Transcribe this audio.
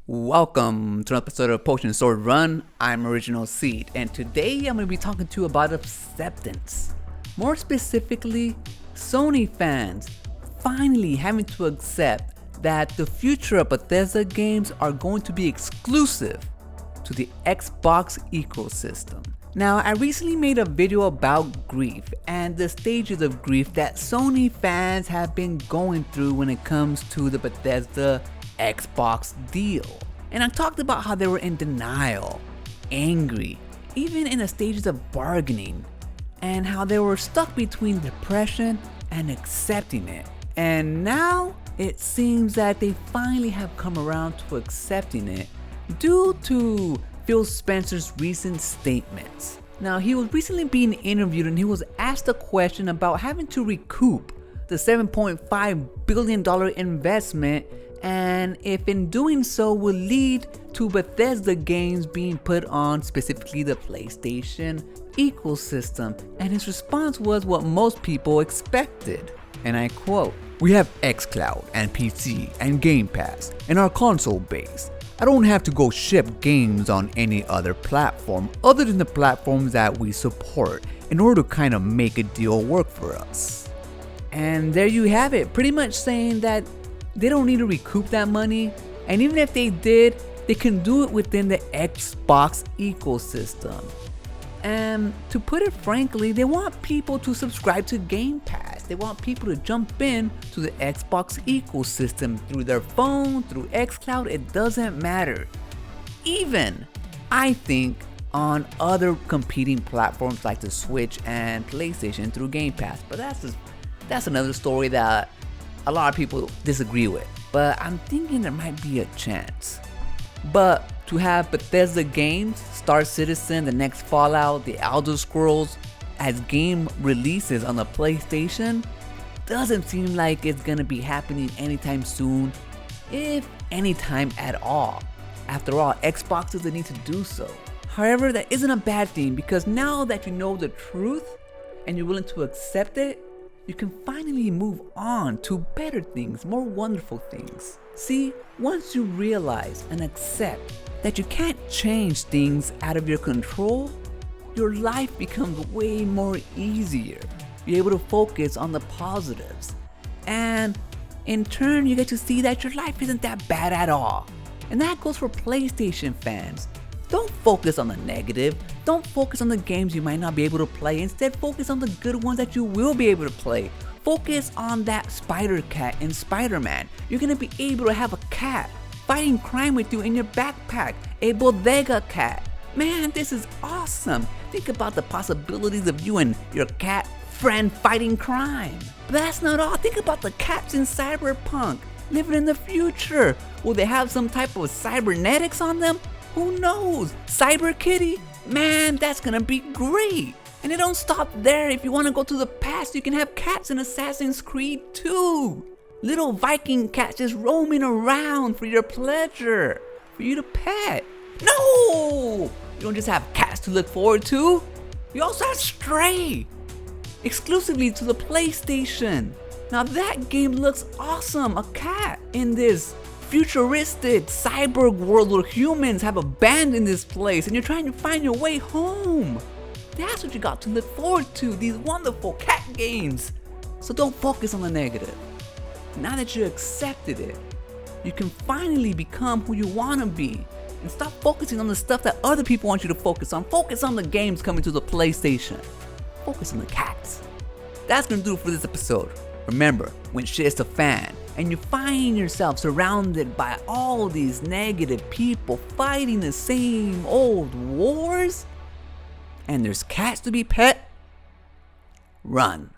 Welcome to another episode of Potion Sword Run. I'm Original Seed, and today I'm going to be talking to you about acceptance. More specifically, Sony fans finally having to accept that the future of Bethesda games are going to be exclusive to the Xbox ecosystem. Now, I recently made a video about grief and the stages of grief that Sony fans have been going through when it comes to the Bethesda Xbox deal. And I talked about how they were in denial, angry, even in the stages of bargaining, and how they were stuck between depression and accepting it. And now it seems that they finally have come around to accepting it due to Phil Spencer's recent statements. Now, he was recently being interviewed and he was asked a question about having to recoup the $7.5 billion investment, and if in doing so will lead to Bethesda games being put on specifically the PlayStation ecosystem. And his response was what most people expected, and I quote, "We have xCloud and PC and Game Pass in our console base. I don't have to go ship games on any other platform other than the platforms that we support in order to kind of make a deal work for us." And there you have it, pretty much saying that they don't need to recoup that money, and even if they did, they can do it within the Xbox ecosystem. And to put it frankly, they want people to subscribe to Game Pass. They want people to jump in to the Xbox ecosystem through their phone, through xCloud, it doesn't matter. Even, I think, on other competing platforms like the Switch and PlayStation through Game Pass. But that's another story that a lot of people disagree with. But I'm thinking there might be a chance. But to have Bethesda games, Star Citizen, the next Fallout, the Elder Scrolls as game releases on the PlayStation doesn't seem like it's gonna be happening anytime soon, if anytime at all. After all, Xbox doesn't need to do so. However, that isn't a bad thing, because now that you know the truth and you're willing to accept it, you can finally move on to better things, more wonderful things. See, once you realize and accept that you can't change things out of your control, your life becomes way more easier. You're able to focus on the positives. And in turn, you get to see that your life isn't that bad at all. And that goes for PlayStation fans. Don't focus on the negative. Don't focus on the games you might not be able to play. Instead, focus on the good ones that you will be able to play. Focus on that Spider Cat in Spider-Man. You're gonna be able to have a cat fighting crime with you in your backpack, a bodega cat. Man, this is awesome. Think about the possibilities of you and your cat friend fighting crime. But that's not all. Think about the cats in Cyberpunk living in the future. Will they have some type of cybernetics on them? Who knows? Cyber Kitty? Man, that's gonna be great. And it don't stop there. If you wanna go to the past, you can have cats in Assassin's Creed 2. Little Viking cats just roaming around for your pleasure, for you to pet. No! You don't just have cats to look forward to. You also have Stray, exclusively to the PlayStation. Now that game looks awesome. A cat in this futuristic cyborg world where humans have abandoned this place and you're trying to find your way home. That's what you got to look forward to, these wonderful cat games. So don't focus on the negative. Now that you accepted it, you can finally become who you want to be and stop focusing on the stuff that other people want you to focus on. Focus on the games coming to the PlayStation. Focus on the cats. That's gonna do it for this episode. Remember, when shit hits the fan and you find yourself surrounded by all these negative people fighting the same old wars, and there's cats to be pet, run.